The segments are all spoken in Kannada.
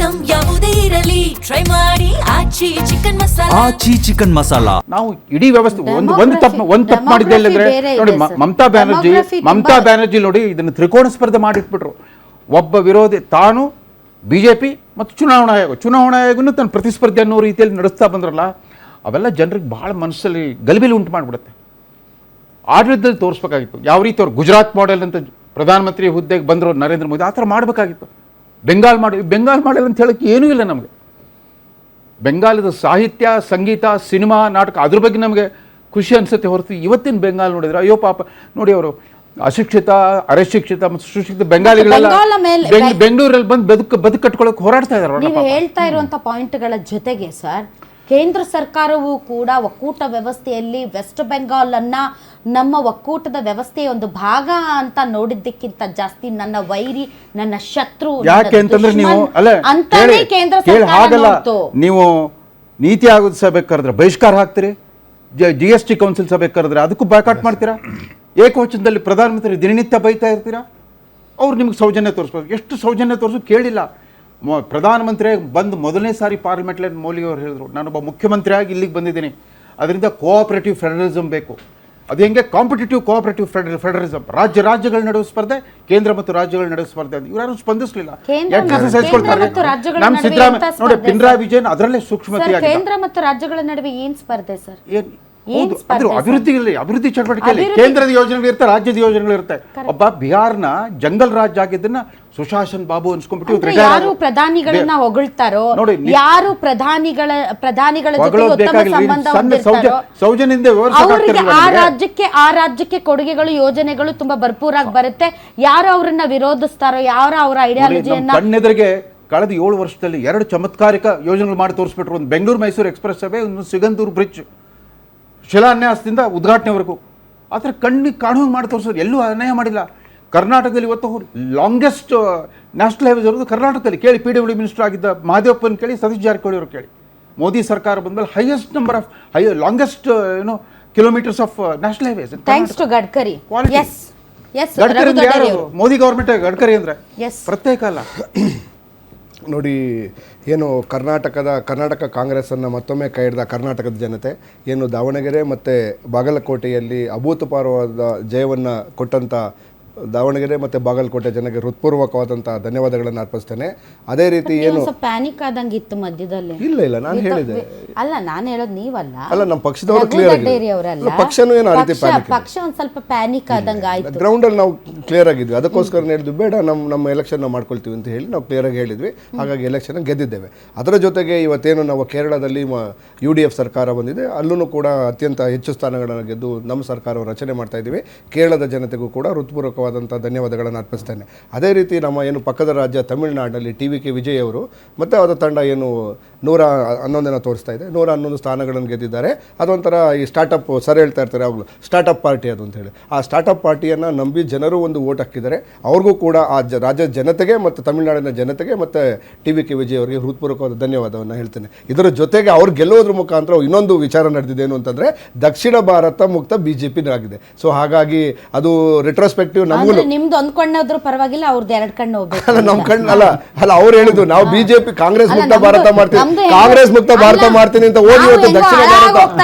ಐಟಂ ಯಾವುದೇ ಇರಲಿ ಟ್ರೈ ಮಾಡಿ ಆಚಿ ಚಿಕನ್ ಮಸಾಲಾ. ನಾವು ಇಡೀ ವ್ಯವಸ್ಥೆ ಒಂದು ತಪ್ಪು ಮಾಡಿದ್ದೆ ಇಲ್ಲಂದ್ರೆ ನೋಡಿ, ಮಮತಾ ಬ್ಯಾನರ್ಜಿ ನೋಡಿ ಇದನ್ನು ತ್ರಿಕೋಣ ಸ್ಪರ್ಧೆ ಮಾಡಿಟ್ಬಿಟ್ರು. ಒಬ್ಬ ವಿರೋಧಿ ತಾನು ಬಿಜೆಪಿ ಮತ್ತು ಚುನಾವಣಾ ಆಯೋಗನೂ ತನ್ನ ಪ್ರತಿಸ್ಪರ್ಧೆ ಅನ್ನೋ ರೀತಿಯಲ್ಲಿ ನಡೆಸ್ತಾ ಬಂದ್ರಲ್ಲ, ಅವೆಲ್ಲ ಜನರಿಗೆ ಭಾಳ ಮನಸ್ಸಲ್ಲಿ ಗಲಿಬಿಲಿ ಉಂಟು ಮಾಡಿಬಿಡುತ್ತೆ. ಆಡಳಿತದಲ್ಲಿ ತೋರಿಸ್ಬೇಕಾಗಿತ್ತು ಯಾವ ರೀತಿ ಅವ್ರು ಗುಜರಾತ್ ಮಾಡೆಲ್ ಅಂತ ಪ್ರಧಾನಮಂತ್ರಿ ಹುದ್ದೆಗೆ ಬಂದರು ನರೇಂದ್ರ ಮೋದಿ, ಆ ಥರ ಮಾಡಬೇಕಾಗಿತ್ತು. ಬೆಂಗಾಲ್ ಮಾಡೆಲ್ ಅಂತ ಹೇಳೋಕ್ಕೆ ಏನೂ ಇಲ್ಲ ನಮಗೆ. ಬೆಂಗಾಲದ ಸಾಹಿತ್ಯ, ಸಂಗೀತ, ಸಿನಿಮಾ, ನಾಟಕ ಅದ್ರ ಬಗ್ಗೆ ನಮಗೆ ಖುಷಿ ಅನಿಸುತ್ತೆ ಹೊರತು ಇವತ್ತಿನ ಬೆಂಗಾಲ್ ನೋಡಿದ್ರೆ ಅಯ್ಯೋ ಪಾಪ ನೋಡಿ, ಅವರು ಅಶಿಕ್ಷಿತ, ಅರಶಿಕ್ಷಿತ ಮತ್ತು ಸುಶಿಕ್ಷಿತ ಬೆಂಗಾಲಿಗಳೆಲ್ಲ ಬೆಂಗಳೂರಲ್ಲಿ ಬಂದು ಬದುಕು ಕಟ್ಕೊಳ್ಳೋಕೆ ಹೋರಾಡ್ತಾ ಇದ್ದಾರೆ. ನೀವು ಹೇಳ್ತಾ ಇರುವಂತ ಪಾಯಿಂಟ್ಗಳ ಜೊತೆಗೆ ಸರ್, ಕೇಂದ್ರ ಸರ್ಕಾರವೂ ಕೂಡ ಒಕ್ಕೂಟ ವ್ಯವಸ್ಥೆಯಲ್ಲಿ ವೆಸ್ಟ್ ಬೆಂಗಾಲ್ ಅನ್ನ ನಮ್ಮ ಒಕ್ಕೂಟದ ವ್ಯವಸ್ಥೆಯ ಒಂದು ಭಾಗ ಅಂತ ನೋಡಿದ್ದಕ್ಕಿಂತ ಜಾಸ್ತಿ ನನ್ನ ವೈರಿ, ನನ್ನ ಶತ್ರು, ಯಾಕೆ ಅಂತಂದ್ರೆ ನೀವು ಅಂತಾನೆ ಕೇಂದ್ರ ಸರ್ಕಾರ ನೀವು ನೀತಿ ಆಯೋಗದ ಸಭೆ ಕರೆದ್ರೆ ಬಹಿಷ್ಕಾರ ಹಾಕ್ತೀರಿ, GST ಕೌನ್ಸಿಲ್ ಸಭೆ ಕರೆದ್ರೆ ಅದಕ್ಕೂ ಬಾಯ್ಕಾಟ್ ಮಾಡ್ತೀರಾ, ಏಕವಚನದಲ್ಲಿ ಪ್ರಧಾನಮಂತ್ರಿ ದಿನನಿತ್ಯ ಬೈತಾ ಇರ್ತೀರಾ. ಅವ್ರು ನಿಮ್ಗೆ ಸೌಜನ್ಯ ತೋರಿಸ್ಬೇಕು. ಎಷ್ಟು ಸೌಜನ್ಯ ತೋರಿಸು ಕೇಳಿಲ್ಲ. ಪ್ರಧಾನಮಂತ್ರಿಯಾಗಿ ಬಂದು ಮೊದಲನೇ ಸಾರಿ ಪಾರ್ಲಿಮೆಂಟ್ಲಿ ಮೋದಿ ಅವರು ಹೇಳಿದ್ರು, ನಾನೊಬ್ಬ ಮುಖ್ಯಮಂತ್ರಿಯಾಗಿ ಇಲ್ಲಿಗೆ ಬಂದಿದ್ದೀನಿ, ಅದರಿಂದ ಕೋಆಪರೇಟಿವ್ ಫೆಡರಲಿಸಮ್ ಬೇಕು. ಅದು ಹೆಂಗೆ ಕಾಂಪಿಟೇಟಿವ್ ಕೋಆಪರೇಟಿವ್ ಫೆಡರಲಿಸಮ್, ರಾಜ್ಯಗಳ ನಡುವೆ ಸ್ಪರ್ಧೆ, ಕೇಂದ್ರ ಮತ್ತು ರಾಜ್ಯಗಳ ನಡುವೆ ಸ್ಪರ್ಧೆ ಅಂತ ಇವ್ರು ಸ್ಪಂದಿಸಲಿಲ್ಲ. ನಮ್ಮ ಸಿದ್ದರಾಮಯ್ಯ ನೋಡಿ, ಪಿನರಾಯಿ ವಿಜಯನ್ ಅದರಲ್ಲೇ ಸೂಕ್ಷ್ಮತೆ. ಕೇಂದ್ರ ಮತ್ತು ರಾಜ್ಯಗಳ ನಡುವೆ ಏನ್ ಸ್ಪರ್ಧೆ ಸರ್? ಅಭಿವೃದ್ಧಿ ಚಟುವಟಿಕೆಯಲ್ಲಿ ಕೇಂದ್ರದ ಯೋಜನೆಗಳಿರುತ್ತೆ, ರಾಜ್ಯದ ಯೋಜನೆಗಳಿರುತ್ತೆ. ಒಬ್ಬ ಬಿಹಾರ್ನ ಜಂಗಲ್ ರಾಜ್ಯ ಆಗಿದ್ದನ್ನ ಸುಶಾಸನ್ ಬಾಬು ಅನ್ಸ್ಕೊಂಡ್ಬಿಟ್ಟು ಯಾರು ಪ್ರಧಾನಿಗಳನ್ನ ಹೊಗಳ್ತಾರೋ, ಯಾರು ಪ್ರಧಾನಿಗಳ ಜೊತೆ ಉತ್ತಮ ಸಂಬಂಧ ಹೊಂದಿರ್ತಾರೋ ಅವರಿಗೆ ಆ ರಾಜ್ಯಕ್ಕೆ ಕೊಡುಗೆಗಳು, ಯೋಜನೆಗಳು ತುಂಬಾ ಭರ್ಪೂರಾಗಿ ಬರುತ್ತೆ. ಯಾರು ಅವರನ್ನ ವಿರೋಧಿಸ್ತಾರೋ, ಯಾರು ಅವರ ಐಡಿಯಾಲಜಿಯನ್ನ ಕಣ್ಣೆದುರಿಗೆ ಕಳೆದ 7 ವರ್ಷದಲ್ಲಿ 2 ಚಮತ್ಕಾರಿಕ ಯೋಜನೆಗಳು ಮಾಡಿ ತೋರಿಸ್ಬಿಟ್ರು. ಒಂದು ಬೆಂಗಳೂರು ಮೈಸೂರು ಎಕ್ಸ್ಪ್ರೆಸ್ ವೆ, ಒಂದು ಸಿಗಂದೂರು ಬ್ರಿಡ್ಜ್ ಶಿಲಾನ್ಯಾಸದಿಂದ ಉದ್ಘಾಟನೆವರೆಗೂ ಆ ಥರ ಕಣ್ಣಿಗೆ ಕಾಣುವಂಗೆ ಮಾಡಿ ತೋರಿಸೋದು. ಎಲ್ಲೂ ಅನ್ಯಾಯ ಮಾಡಿಲ್ಲ. ಕರ್ನಾಟಕದಲ್ಲಿ ಇವತ್ತು ಲಾಂಗೆಸ್ಟ್ ನ್ಯಾಷನಲ್ ಹೈವೇಸ್ ಇರೋದು ಕರ್ನಾಟಕದಲ್ಲಿ. ಕೇಳಿ, PWD ಮಿನಿಸ್ಟರ್ ಆಗಿದ್ದ ಮಹದೇವಪ್ಪನ ಕೇಳಿ, ಸತೀಶ್ ಜಾರಕಿಹೊಳಿ ಅವರು ಕೇಳಿ. ಮೋದಿ ಸರ್ಕಾರ ಬಂದ್ಮೇಲೆ highest number of longest kilometres of national highways thanks to Gadkari. Gadkari ಅಂದ್ರೆ ಯಾರು? ಮೋದಿ ಗವರ್ಮೆಂಟ್ ಗಡ್ಕರಿ ಅಂದ್ರೆ ಪ್ರತ್ಯೇಕ ಅಲ್ಲ. ನೋಡಿ, ಏನು ಕರ್ನಾಟಕ ಕಾಂಗ್ರೆಸ್ಸನ್ನು ಮತ್ತೊಮ್ಮೆ ಕೈ ಹಿಡಿದ ಕರ್ನಾಟಕದ ಜನತೆ, ಏನು ದಾವಣಗೆರೆ ಮತ್ತು ಬಾಗಲಕೋಟೆಯಲ್ಲಿ ಅಭೂತಪೂರ್ವವಾದ ಜಯವನ್ನು ಕೊಟ್ಟಂಥ ದಾವಣಗೆರೆ ಮತ್ತು ಬಾಗಲಕೋಟೆ ಜನಕ್ಕೆ ಹೃತ್ಪೂರ್ವಕವಾದಂಥ ಧನ್ಯವಾದಗಳನ್ನು ಅರ್ಪಿಸ್ತೇನೆ. ಅದೇ ರೀತಿ ಏನು ಪ್ಯಾನಿಕ್ ಆದಂಗೆ ಇತ್ತು ಮಧ್ಯದಲ್ಲಿ. ಇಲ್ಲ ನಾನು ಹೇಳಿದೆ. ಅಲ್ಲ, ನಾನು ಹೇಳೋದು ನೀವಲ್ಲ, ನಮ್ಮ ಪಕ್ಷದವರು ಕ್ಲಿಯರ್ ಆಗಿ, ಪಕ್ಷನೂ ಏನು ಆ ರೀತಿ ಪಕ್ಷ ಒಂದು ಸ್ವಲ್ಪ ಪ್ಯಾನಿಕ್ ಆದಂಗೆ ಆಯ್ತು. ಗ್ರೌಂಡಲ್ಲಿ ನಾವು ಕ್ಲಿಯರ್ ಆಗಿದ್ವಿ. ಅದಕ್ಕೋಸ್ಕರ ಹೇಳಿದ್ವಿ, ಬೇಡ ನಮ್ಮ ಎಲೆಕ್ಷನ್ ನಾವು ಮಾಡ್ಕೊಳ್ತೀವಿ ಅಂತ ಹೇಳಿ ನಾವು ಕ್ಲಿಯರ್ ಆಗಿ ಹೇಳಿದ್ವಿ. ಹಾಗಾಗಿ ಎಲೆಕ್ಷನ್ ಗೆದ್ದಿದ್ದೇವೆ. ಅದರ ಜೊತೆಗೆ ಇವತ್ತೇನು ನಾವು ಕೇರಳದಲ್ಲಿ UDF ಸರ್ಕಾರ ಬಂದಿದೆ, ಅಲ್ಲೂ ಕೂಡ ಅತ್ಯಂತ ಹೆಚ್ಚು ಸ್ಥಾನಗಳನ್ನು ಗೆದ್ದು ನಮ್ಮ ಸರ್ಕಾರವನ್ನು ರಚನೆ ಮಾಡ್ತಾ ಇದ್ದೀವಿ. ಕೇರಳದ ಜನತೆಗೂ ಕೂಡ ಹೃತ್ಪೂರ್ವಕವಾದ ಧನ್ಯವಾದಗಳನ್ನು ಅರ್ಪಿಸ್ತೇನೆ. ಅದೇ ರೀತಿ ನಮ್ಮ ಏನು ಪಕ್ಕದ ರಾಜ್ಯ ತಮಿಳುನಾಡಿನಲ್ಲಿ TVK ವಿಜಯ್ ಅವರು ಮತ್ತು ಅವರ ತಂಡ ಏನು 111 ತೋರಿಸ್ತಾ ಇದೆ, 111 ಸ್ಥಾನಗಳನ್ನು ಗೆದ್ದಿದ್ದಾರೆ. ಅದೊಂಥರ ಈ ಸ್ಟಾರ್ಟಪ್ ಸರ್ ಹೇಳ್ತಾ ಇರ್ತಾರೆ ಯಾವಾಗಲೂ, ಸ್ಟಾರ್ಟಪ್ ಪಾರ್ಟಿ ಅದು ಅಂತ ಹೇಳಿ. ಆ ಸ್ಟಾರ್ಟಪ್ ಪಾರ್ಟಿಯನ್ನು ನಂಬಿ ಜನರು ಒಂದು ವೋಟ್ ಹಾಕಿದ್ದಾರೆ. ಅವ್ರಿಗೂ ಕೂಡ ಆ ರಾಜ್ಯದ ಜನತೆಗೆ ಮತ್ತು ತಮಿಳುನಾಡಿನ ಜನತೆಗೆ ಮತ್ತು TVK ವಿಜಯ್ ಅವರಿಗೆ ಹೃತ್ಪೂರ್ವಕವಾದ ಧನ್ಯವಾದವನ್ನು ಹೇಳ್ತೇನೆ. ಇದರ ಜೊತೆಗೆ ಅವ್ರು ಗೆಲ್ಲೋದ್ರ ಮುಖಾಂತರ ಇನ್ನೊಂದು ವಿಚಾರ ನಡೆದಿದ್ದೇನು ಅಂತಂದರೆ, ದಕ್ಷಿಣ ಭಾರತ ಮುಕ್ತ BJP ಆಗಿದೆ. ಸೊ ಹಾಗಾಗಿ ಅದು ರೆಟ್ರೋಸ್ಪೆಕ್ಟಿವ್ ನಿಮ್ದು ಅಂದ್ಕೊಂಡ್ರು ಪರವಾಗಿಲ್ಲ, ಅವ್ರದ್ದು 2 ಕಣ್ಣು ಹೋಗ್ಬೇಕು. ನಮ್ ಕಣ್ಣು ಅಲ್ಲ ಅವ್ರು ಹೇಳಿದ್ದು, ನಾವು BJP ಕಾಂಗ್ರೆಸ್ ಮುಕ್ತ ಭಾರತ ಮಾಡ್ತೀವಿ, ಕಾಂಗ್ರೆಸ್ ಮುಕ್ತ ಭಾರತ ಮಾಡ್ತೀನಿ ಅಂತ ಓದಿ ಇವತ್ತು ದಕ್ಷಿಣ ಭಾರತ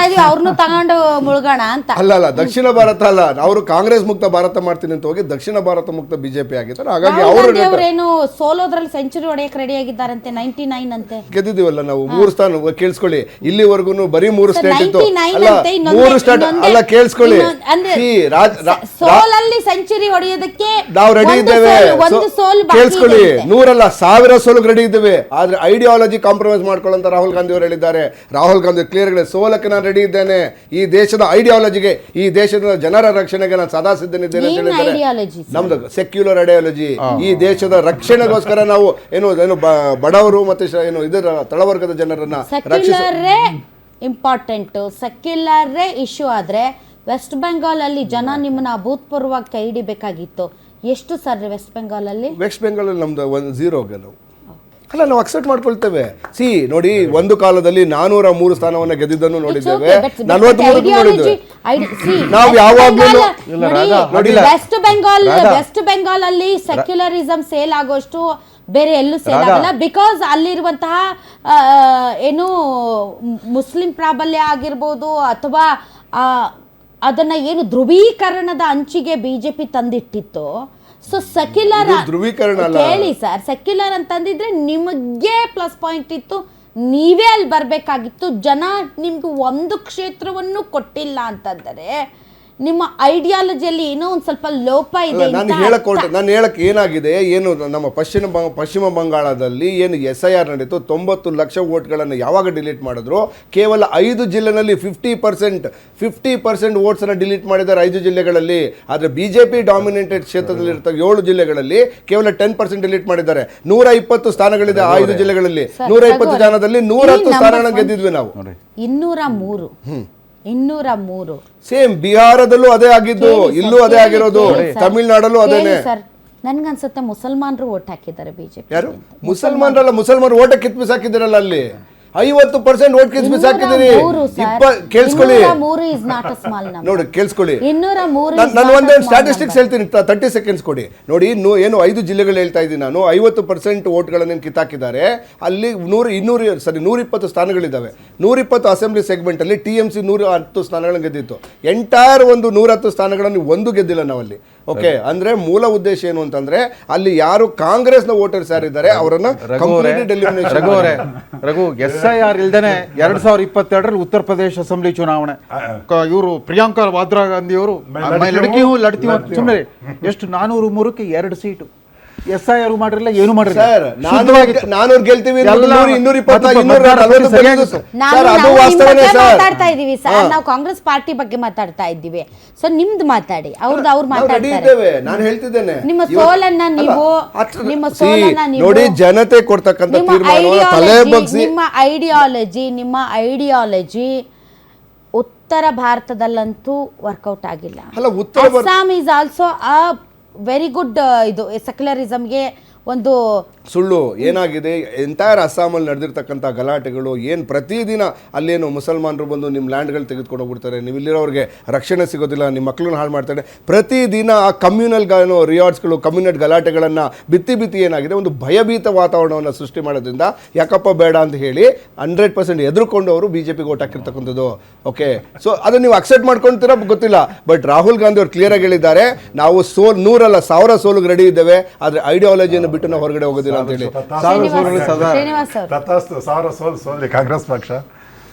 ಅವ್ರನ್ನು ತಗೊಂಡು ಮುಳುಗೋಣ ಅಂತ. ಅಲ್ಲ ದಕ್ಷಿಣ ಭಾರತ ಅಲ್ಲ, ಅವರು ಕಾಂಗ್ರೆಸ್ ಮುಕ್ತ ಭಾರತ ಮಾಡ್ತೀನಿ ಅಂತ ಹೋಗಿ ದಕ್ಷಿಣ ಭಾರತ ಮುಕ್ತ BJP ಆಗಿದ್ದಾರೆ. ಹಾಗಾಗಿ ಅವರೇನು ಸೋಲೋದ್ರಲ್ಲಿ ಸೆಂಚುರಿ ಹೊಡೆಯಕ್ಕೆ ರೆಡಿ ಆಗಿದ್ದಾರಂತೆ. 99 ಅಂತೆ ಗೆದ್ದಿದ್ದೀವಲ್ಲ ನಾವು 3 ಸ್ಥಾನ. ಕೇಳಿಸ್ಕೊಳ್ಳಿ, ಇಲ್ಲಿವರೆಗೂ ಬರೀ 3 ಸ್ಟೇಟ್ ಇತ್ತು. 3 ಸ್ಟೇಟ್ ಅಲ್ಲ, ಕೇಳಿಸ್ಕೊಳ್ಳಿ, ಸೋಲಲ್ಲಿ ಸೆಂಚುರಿ ಹೊಡೆಯೋದಕ್ಕೆ ನಾವು ರೆಡಿ ಇದ್ದೇವೆ. ಕೇಳಿಸ್ಕೊಳ್ಳಿ, 100 ಅಲ್ಲ 1000 ಸೋಲಿಗೆ ರೆಡಿ ಇದ್ದೇವೆ. ಆದ್ರೆ ಐಡಿಯಾಲಜಿ ಕಾಂಪ್ರಮೈಸ್ ಮಾಡ್ಕೊಳ್ಳೋಂತ ರಾಹುಲ್ ಗಾಂಧಿ ಅವರು ಹೇಳಿದ್ದಾರೆ. ರಾಹುಲ್ ಗಾಂಧಿ ಕ್ಲಿಯರ್ ಆಗಿ, ಸೋಲಕ್ಕೆ ನಾನು ರೆಡಿ ಇದ್ದೇನೆ, ಈ ದೇಶದ ಐಡಿಯಾಲಜಿಗೆ, ಈ ದೇಶದ ಜನರ ರಕ್ಷಣೆಗೆ ನಾನು ಸದಾ ಸಿದ್ಧನಿದ್ದೇನೆ ಅಂತ ಹೇಳಿದ್ದಾರೆ. ನಮ್ದು ಸೆಕ್ಯುಲರ್ ಐಡಿಯಾಲಜಿ, ಈ ದೇಶದ ರಕ್ಷಣೆಗೋಸ್ಕರ ನಾವು ಏನು ಬಡವರು ಮತ್ತೆ ಏನು ಇದರ ತಳವರ್ಗದ ಜನರನ್ನ ರಕ್ಷಿಸೇ ಇಂಪಾರ್ಟೆಂಟ್. ಸೆಕ್ಯುಲರ್ ಇಶ್ಯೂ ಆದ್ರೆ ವೆಸ್ಟ್ ಬೆಂಗಾಲ್ ಅಲ್ಲಿ ಜನ ನಿಮ್ಮನ್ನ ಅಭೂತಪೂರ್ವವಾಗಿ ಕೈ ಹಿಡಿಬೇಕಾಗಿತ್ತು. ಎಷ್ಟು ಸರ್ ವೆಸ್ಟ್ ಬೆಂಗಾಲ್ ಅಲ್ಲಿ? ನಮ್ದು 0 ಗೆಲುವು ಅಲ್ಲ, ನಾವು ಅಕ್ಸೆಪ್ಟ್ ಮಾಡ್ಕೊಳ್ತೇವೆ. ನೋಡಿ, ಒಂದು ಕಾಲದಲ್ಲಿ 403 ಸ್ಥಾನವನ್ನು ಗೆದ್ದಿದ್ದನ್ನು ನೋಡಿದ್ದೇವೆ, 43 ನೋಡಿದ್ದೇವೆ. ನಾವು ಯಾವಾಗಲೂ ವೆಸ್ಟ್ ಬೆಂಗಾಲ್ ಅಲ್ಲಿ ಸೆಕ್ಯುಲರಿಸಂ ಸೇಲ್ ಆಗೋಷ್ಟು ಬೇರೆ ಎಲ್ಲೂ ಸೇಲ್ ಆಗಲ್ಲ. ಬಿಕಾಸ್ ಅಲ್ಲಿರುವಂತಹ ಏನು ಮುಸ್ಲಿಂ ಪ್ರಾಬಲ್ಯ ಆಗಿರ್ಬೋದು ಅಥವಾ ಅದನ್ನ ಏನು ಧ್ರುವೀಕರಣದ ಅಂಚಿಗೆ ಬಿಜೆಪಿ ತಂದಿಟ್ಟಿತ್ತು. ಸೊ ಸೆಕ್ಯುಲರ್ ಹೇಳಿ ಸರ್, ಸೆಕ್ಯುಲರ್ ಅಂತಂದಿದ್ರೆ ನಿಮಗೆ ಪ್ಲಸ್ ಪಾಯಿಂಟ್ ಇತ್ತು, ನೀವೇ ಅಲ್ಲಿ ಬರಬೇಕಾಗಿತ್ತು. ಜನ ನಿಮ್ಗೆ ಒಂದು ಕ್ಷೇತ್ರವನ್ನು ಕೊಟ್ಟಿಲ್ಲ ಅಂತಂದರೆ ನಿಮ್ಮ ಐಡಿಯಾಲಜಿಯಲ್ಲಿ ಏನೋ ಒಂದು ಸ್ವಲ್ಪ ಲೋಪ ಇದೆ. ನಾನು ಹೇಳಕ್ಕೆ ಏನಾಗಿದೆ, ಏನು ನಮ್ಮ ಪಶ್ಚಿಮ ಬಂಗಾಳದಲ್ಲಿ ಏನು SIR ನಡೀತು, 90 ಲಕ್ಷ ವೋಟ್ಗಳನ್ನು ಯಾವಾಗ ಡಿಲೀಟ್ ಮಾಡಿದ್ರು, ಕೇವಲ 5 ಜಿಲ್ಲೆನಲ್ಲಿ 50% ವೋಟ್ಸನ್ನು ಡಿಲೀಟ್ ಮಾಡಿದ್ದಾರೆ 5 ಜಿಲ್ಲೆಗಳಲ್ಲಿ. ಆದರೆ ಬಿಜೆಪಿ ಡಾಮಿನೇಟೆಡ್ ಕ್ಷೇತ್ರದಲ್ಲಿ ಇರ್ತವೆ 7 ಜಿಲ್ಲೆಗಳಲ್ಲಿ ಕೇವಲ 10% ಡಿಲೀಟ್ ಮಾಡಿದ್ದಾರೆ. 120 ಸ್ಥಾನಗಳಿದೆ 5 ಜಿಲ್ಲೆಗಳಲ್ಲಿ. 120 ಜನದಲ್ಲಿ 110 ಸ್ಥಾನಗಳನ್ನು ಗೆದ್ದಿದ್ವಿ ನಾವು. 203 ಸೇಮ್ ಬಿಹಾರದಲ್ಲೂ ಅದೇ ಆಗಿದ್ದು, ಇಲ್ಲೂ ಅದೇ ಆಗಿರೋದು, ತಮಿಳುನಾಡಲ್ಲೂ ಅದೇನೆ. ನನ್ಗನ್ಸುತ್ತೆ ಮುಸಲ್ಮಾನರು ಓಟ್ ಹಾಕಿದ್ದಾರೆ ಬಿಜೆಪಿ. ಯಾರು ಮುಸಲ್ಮಾನರಲ್ಲ, ಮುಸಲ್ಮಾನರು ಓಟ ಕಿತ್ಬಿಸ್ ಹಾಕಿದಿರಲ್ಲ, ಅಲ್ಲಿ 50% ಓಟ್ ಕಿತ್ಬಿಸ್ ಹಾಕಿದಿರಿ. ಕೇಳಿಸ್ಕೊಳ್ಳಿ ನೋಡಿ, ಕೇಳಿಸ್ಕೊಳ್ಳಿ, ನಾನು ಒಂದೇ ಸ್ಟಾಟಿಸ್ಟಿಕ್ಸ್ ಹೇಳ್ತೀನಿ, 30 ಸೆಕೆಂಡ್ಸ್ ಕೊಡಿ ನೋಡಿ. ಏನು 5 ಜಿಲ್ಲೆಗಳು ಹೇಳ್ತಾ ಇದ್ದೀನಿ ನಾನು. 50% ಓಟ್ಗಳನ್ನು ಕಿತ್ತಾಕಿದ್ದಾರೆ. ಅಲ್ಲಿ 120 ಸ್ಥಾನಗಳಿದ್ದಾವೆ. 120 ಅಸೆಂಬ್ಲಿ ಸೆಗ್ಮೆಂಟ್ ಅಲ್ಲಿ TMC 110 ಸ್ಥಾನಗಳನ್ನು ಗೆದ್ದಿತ್ತು. ಎಂಟೈರ್ ಒಂದು 110 ಸ್ಥಾನಗಳನ್ನು ಒಂದು ಗೆದ್ದಿಲ್ಲ ನಾವಲ್ಲಿ. ಓಕೆ, ಅಂದ್ರೆ ಮೂಲ ಉದ್ದೇಶ ಏನು ಅಂತಂದ್ರೆ ಅಲ್ಲಿ ಯಾರು ಕಾಂಗ್ರೆಸ್ನ ವೋಟರ್ಸ್ ಯಾರಿದ್ದಾರೆ ಅವರನ್ನ SIR ಇಲ್ದೇನೆ 2022 ಉತ್ತರ ಪ್ರದೇಶ ಅಸೆಂಬ್ಲಿ ಚುನಾವಣೆ ಇವರು ಪ್ರಿಯಾಂಕಾ ವಾದ್ರಾ ಗಾಂಧಿ ಅವರು ಲಡ್ತಿ ಸುಮ್ಮನೆ ಎಷ್ಟು 403ಕ್ಕೆ 2 ಸೀಟು. SIR ಮಾಡಿರಲಿಲ್ಲ, ಏನು ಮಾಡಿರಲಿಲ್ಲ. ನಾನೂರು ಗೆಲ್ತೀವಿ, ಮಾತಾಡ್ತಾ ಇದೀವಿ ಸರ್, ನಾವು ಕಾಂಗ್ರೆಸ್ ಪಾರ್ಟಿ ಬಗ್ಗೆ ಮಾತಾಡ್ತಾ ಇದ್ದೀವಿ. ಸೊ ನಿಮ್ದು ಮಾತಾಡಿ, ಅವ್ರು ಮಾತಾಡ್ತಾರೆ. ನಾನು ಹೇಳ್ತಿದ್ದೇನೆ, ನಿಮ್ಮ ಸೋಲನ್ನ ನೀವು ನೋಡಿ, ಜನತೆ ಕೊಡ್ತಕ್ಕಂಥ ನಿಮ್ಮ ಐಡಿಯಾಲಜಿ ಉತ್ತರ ಭಾರತದಲ್ಲಂತೂ ವರ್ಕೌಟ್ ಆಗಿಲ್ಲ. Assam is also a very good ಇದು ಸೆಕ್ಯುಲರಿಸಮ್ಗೆ ಒಂದು ಸುಳ್ಳು. ಏನಾಗಿದೆ, ಎಂಟೈರ್ ಅಸ್ಸಾಮಲ್ಲಿ ನಡೆದಿರ್ತಕ್ಕಂಥ ಗಲಾಟೆಗಳು ಏನು, ಪ್ರತಿದಿನ ಅಲ್ಲೇನು ಮುಸಲ್ಮಾನರು ಬಂದು ನಿಮ್ಮ ಲ್ಯಾಂಡ್ಗಳು ತೆಗೆದುಕೊಂಡು ಹೋಗ್ಬಿಡ್ತಾರೆ, ನೀವು ಇಲ್ಲಿರೋರಿಗೆ ರಕ್ಷಣೆ ಸಿಗೋದಿಲ್ಲ, ನಿಮ್ಮ ಮಕ್ಕಳನ್ನ ಹಾಳು ಮಾಡ್ತಾರೆ. ಪ್ರತಿದಿನ ಆ ಕಮ್ಯುನಲ್ ರಿಯಾರ್ಡ್ಸ್ಗಳು, ಕಮ್ಯುನಲ್ ಗಲಾಟೆಗಳನ್ನು ಬಿತ್ತಿ ಏನಾಗಿದೆ, ಒಂದು ಭಯಭೀತ ವಾತಾವರಣವನ್ನು ಸೃಷ್ಟಿ ಮಾಡೋದ್ರಿಂದ ಯಾಕಪ್ಪ ಬೇಡ ಅಂತ ಹೇಳಿ 100% ಎದುರುಕೊಂಡು ಅವರು ಬಿಜೆಪಿಗೆ ಓಟ್ ಹಾಕಿರ್ತಕ್ಕಂಥದ್ದು. ಓಕೆ, ಸೊ ಅದನ್ನು ನೀವು ಅಕ್ಸೆಪ್ಟ್ ಮಾಡ್ಕೊಳ್ತೀರಾ ಗೊತ್ತಿಲ್ಲ. ಬಟ್ ರಾಹುಲ್ ಗಾಂಧಿ ಅವರು ಕ್ಲಿಯರ್ ಆಗಿ ಹೇಳಿದ್ದಾರೆ, ನಾವು 100 ಅಲ್ಲ 1000 ಸೋಲಿಗೆ ರೆಡಿ ಇದ್ದೇವೆ, ಆದರೆ ಐಡಿಯಾಲಜಿಯನ್ನು ಬಿಟ್ಟು ನಾವು ಹೊರಗಡೆ ಹೋಗೋದಿಲ್ಲ ಅಂತ ಹೇಳಿ. ತಥಾಸ್ತು, 1000 ಸೋಲಿ ಕಾಂಗ್ರೆಸ್ ಪಕ್ಷ.